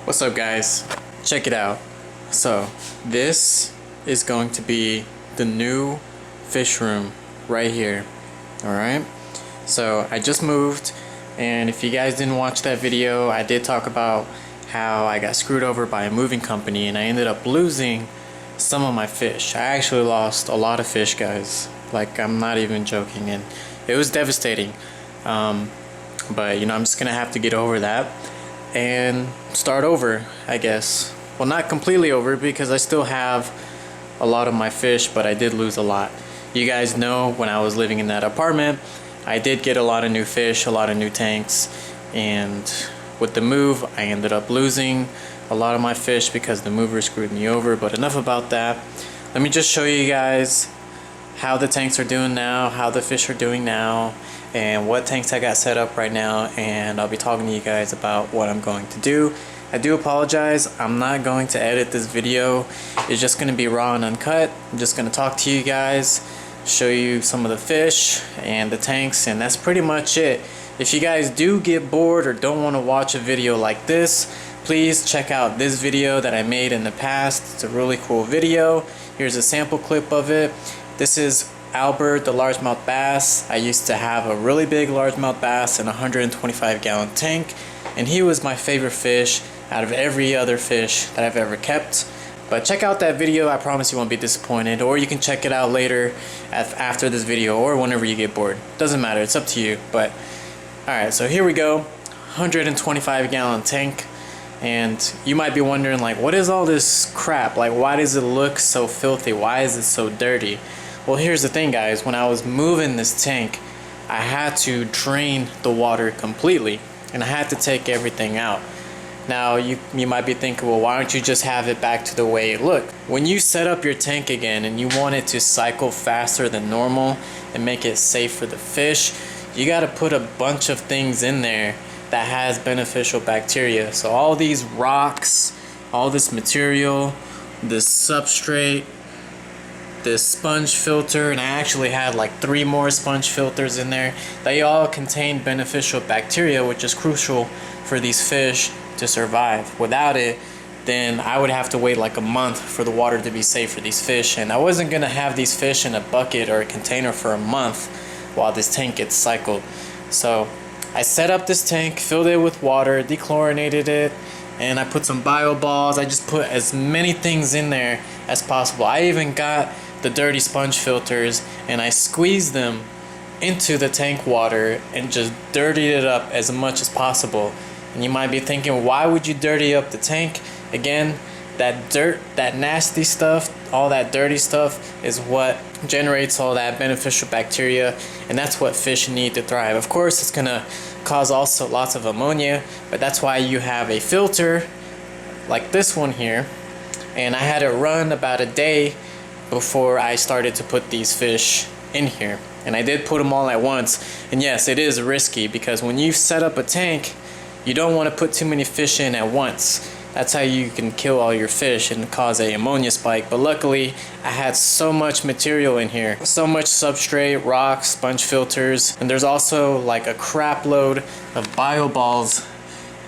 What's up, guys? Check it out. So this is going to be the new fish room right here. Alright, so I just moved, and if you guys didn't watch that video, I did talk about how I got screwed over by a moving company and I ended up losing some of my fish. I actually lost a lot of fish, guys. Like, I'm not even joking, and it was devastating. But you know, I'm just gonna have to get over that and start over, I guess. Well, not completely over, because I still have a lot of my fish, but I did lose a lot. You guys know, when I was living in that apartment, I did get a lot of new fish, a lot of new tanks, and with the move I ended up losing a lot of my fish because the mover screwed me over. But enough about that. Let me just show you guys how the tanks are doing now, how the fish are doing now, and what tanks I got set up right now, and I'll be talking to you guys about what I'm going to do. I do apologize, I'm not going to edit this video. It's just going to be raw and uncut. I'm just going to talk to you guys, show you some of the fish and the tanks, and that's pretty much it. If you guys do get bored or don't want to watch a video like this, please check out this video that I made in the past. It's a really cool video. Here's a sample clip of it. This is Albert, the largemouth bass. I used to have a really big largemouth bass in a 125-gallon tank, and he was my favorite fish out of every other fish that I've ever kept. But check out that video, I promise you won't be disappointed. Or you can check it out later after this video, or whenever you get bored. Doesn't matter, it's up to you. But alright, so here we go. 125-gallon tank. And you might be wondering, like, what is all this crap? Like, why does it look so filthy? Why is it so dirty? Well, here's the thing, guys. When I was moving this tank, I had to drain the water completely, and I had to take everything out. Now, you might be thinking, well, why don't you just have it back to the way it looked? When you set up your tank again and you want it to cycle faster than normal and make it safe for the fish, you got to put a bunch of things in there that has beneficial bacteria. So all these rocks, all this material, this substrate, this sponge filter, and I actually had like 3 more sponge filters in there. They all contain beneficial bacteria, which is crucial for these fish to survive. Without it, then I would have to wait like a month for the water to be safe for these fish, and I wasn't gonna have these fish in a bucket or a container for a month while this tank gets cycled. So I set up this tank, filled it with water, dechlorinated it, and I put some bio balls. I just put as many things in there as possible. I even got the dirty sponge filters and I squeezed them into the tank water and just dirtied it up as much as possible. And you might be thinking, why would you dirty up the tank? Again, that dirt, that nasty stuff, all that dirty stuff is what generates all that beneficial bacteria, and that's what fish need to thrive. Of course, it's gonna cause also lots of ammonia, but that's why you have a filter like this one here. And I had it run about a day before I started to put these fish in here, and I did put them all at once. And yes, it is risky, because when you set up a tank, you don't want to put too many fish in at once. That's how you can kill all your fish and cause a ammonia spike. But luckily, I had so much material in here, so much substrate, rocks, sponge filters, and there's also like a crap load of bio balls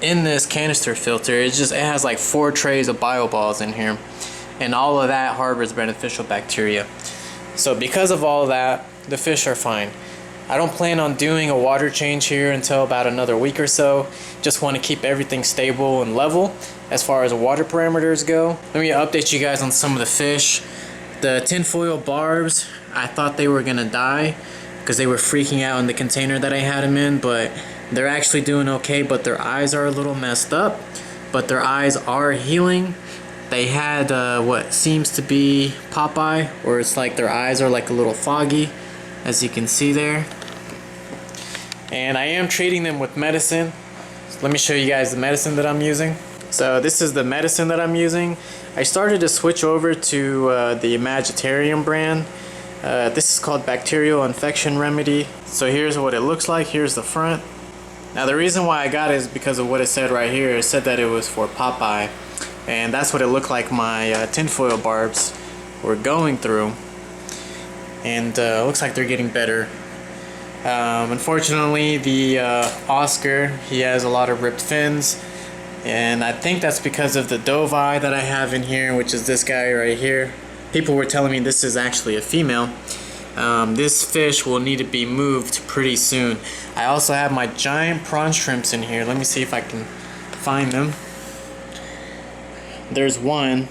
in this canister filter. It has like 4 trays of bio balls in here, and all of that harbors beneficial bacteria. So because of all of that, the fish are fine. I don't plan on doing a water change here until about another week or so. Just want to keep everything stable and level as far as water parameters go. Let me update you guys on some of the fish. The tinfoil barbs, I thought they were gonna die because they were freaking out in the container that I had them in, but they're actually doing okay. But their eyes are a little messed up, but their eyes are healing. They had what seems to be Popeye, where it's like their eyes are like a little foggy, as you can see there. And I am treating them with medicine. So let me show you guys the medicine that I'm using. So this is the medicine that I'm using. I started to switch over to the Imaginarium brand. This is called Bacterial Infection Remedy. So here's what it looks like. Here's the front. Now the reason why I got it is because of what it said right here. It said that it was for Popeye, and that's what it looked like my tinfoil barbs were going through. And looks like they're getting better. Unfortunately, the Oscar, he has a lot of ripped fins. And I think that's because of the dove eye that I have in here, which is this guy right here. People were telling me this is actually a female. This fish will need to be moved pretty soon. I also have my giant prawn shrimps in here. Let me see if I can find them. There's one,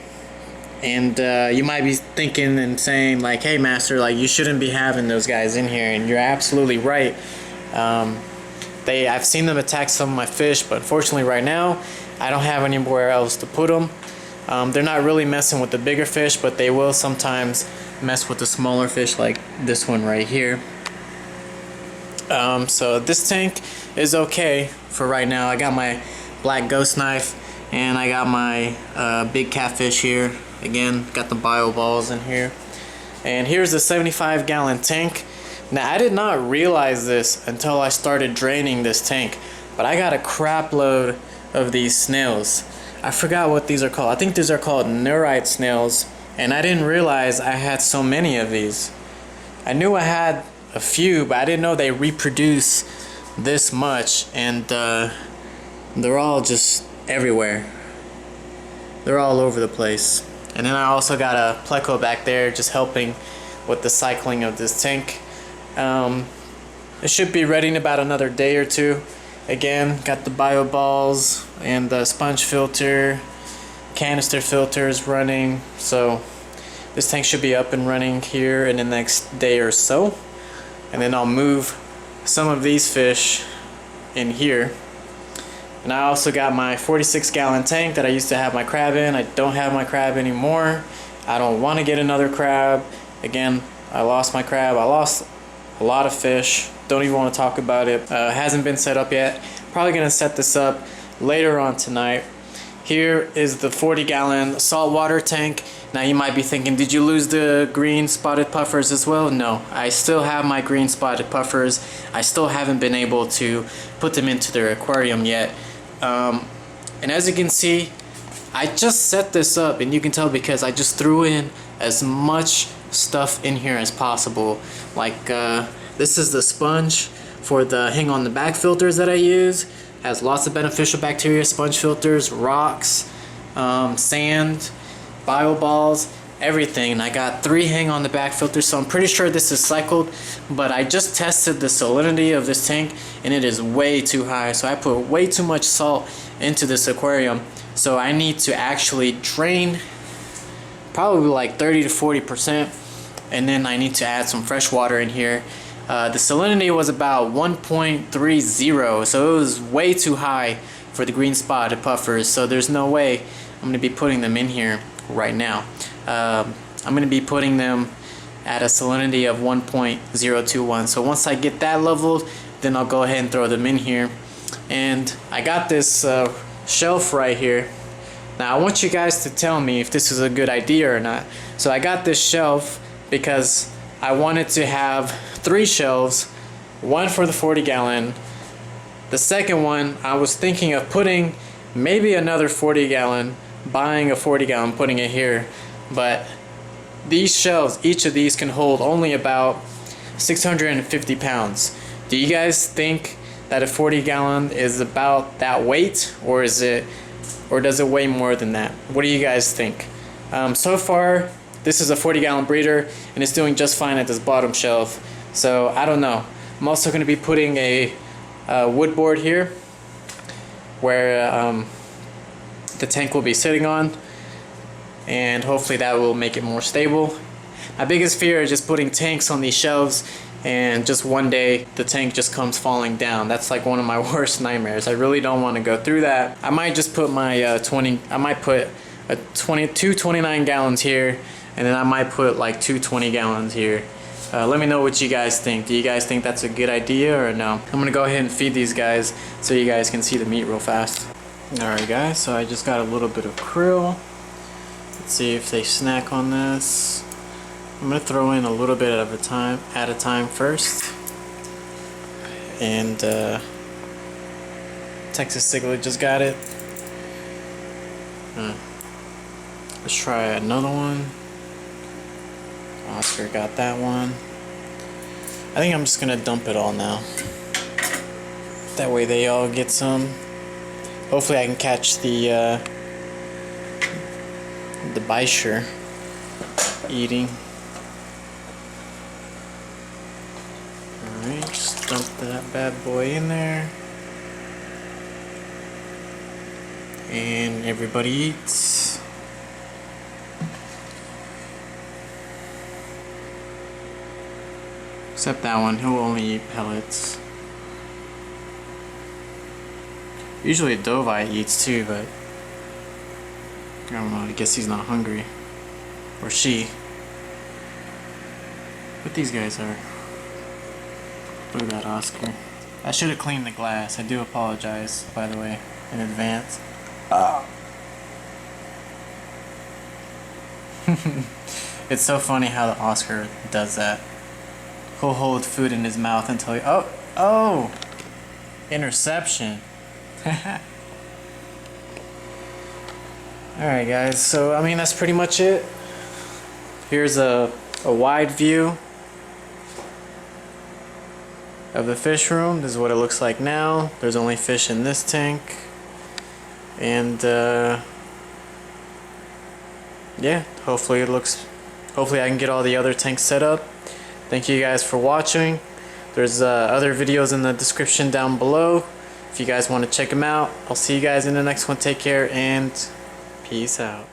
and you might be thinking and saying like, hey Master, like you shouldn't be having those guys in here, and you're absolutely right. I've seen them attack some of my fish, but unfortunately right now I don't have anywhere else to put them. They're not really messing with the bigger fish, but they will sometimes mess with the smaller fish like this one right here. So this tank is okay for right now. I got my black ghost knife and I got my big catfish here. Again, got the bio balls in here. And here's the 75-gallon tank. Now I did not realize this until I started draining this tank, but I got a crap load of these snails. I forgot what these are called. I think these are called Neurite Snails, and I didn't realize I had so many of these. I knew I had a few, but I didn't know they reproduce this much, and they're all just everywhere. They're all over the place. And then I also got a pleco back there just helping with the cycling of this tank. It should be ready in about another day or two. Again, got the bio balls and the sponge filter, canister filters running. So this tank should be up and running here in the next day or so. And then I'll move some of these fish in here. And I also got my 46-gallon tank that I used to have my crab in. I don't have my crab anymore. I don't want to get another crab. Again, I lost my crab. I lost a lot of fish. Don't even want to talk about it. Hasn't been set up yet. Probably going to set this up later on tonight. Here is the 40-gallon saltwater tank. Now you might be thinking, did you lose the green spotted puffers as well? No, I still have my green spotted puffers. I still haven't been able to put them into their aquarium yet. And as you can see, I just set this up, and you can tell because I just threw in as much stuff in here as possible. Like this is the sponge for the hang on the back filters that I use. Has lots of beneficial bacteria, sponge filters, rocks, sand, bio balls, everything. And I got 3 hang on the back filters, so I'm pretty sure this is cycled, but I just tested the salinity of this tank and it is way too high. So I put way too much salt into this aquarium, so I need to actually drain probably like 30 to 40%, and then I need to add some fresh water in here. The salinity was about 1.30, so it was way too high for the green spotted puffers, so there's no way I'm going to be putting them in here right now. I'm going to be putting them at a salinity of 1.021, so once I get that leveled, then I'll go ahead and throw them in here. And I got this shelf right here. Now I want you guys to tell me if this is a good idea or not. So I got this shelf because I wanted to have 3 shelves, one for the 40-gallon. The second one, I was thinking of putting maybe another 40-gallon, buying a 40-gallon, putting it here. But these shelves, each of these can hold only about 650 pounds. Do you guys think that a 40-gallon is about that weight, or does it weigh more than that? What do you guys think? So far, this is a 40-gallon breeder, and it's doing just fine at this bottom shelf. So I don't know. I'm also going to be putting a wood board here where the tank will be sitting on, and hopefully that will make it more stable. My biggest fear is just putting tanks on these shelves and just one day the tank just comes falling down. That's like one of my worst nightmares. I really don't want to go through that. I might just put my I might put two 29 gallons here, and then I might put like 2 20 gallons here. Let me know what you guys think. Do you guys think that's a good idea or no? I'm gonna go ahead and feed these guys so you guys can see the meat real fast. Alright guys, so I just got a little bit of krill. Let's see if they snack on this. I'm gonna throw in a little bit at a time first. And Texas Ciglet just got it. Let's try another one. Oscar got that one. I think I'm just gonna dump it all now. That way they all get some. hopefully I can catch the Bisher eating. Alright, just dump that bad boy in there. And everybody eats. Except that one, he'll only eat pellets. Usually a dovite eats too, but I don't know, I guess he's not hungry. Or she. But these guys are. Look at that Oscar. I should have cleaned the glass. I do apologize, by the way, in advance. It's so funny how the Oscar does that. He'll hold food in his mouth until he... Oh! Interception. Alright guys, so I mean that's pretty much it. Here's a wide view of the fish room. This is what it looks like now. There's only fish in this tank. And yeah, hopefully I can get all the other tanks set up. Thank you guys for watching. There's other videos in the description down below if you guys want to check them out. I'll see you guys in the next one. Take care and peace out.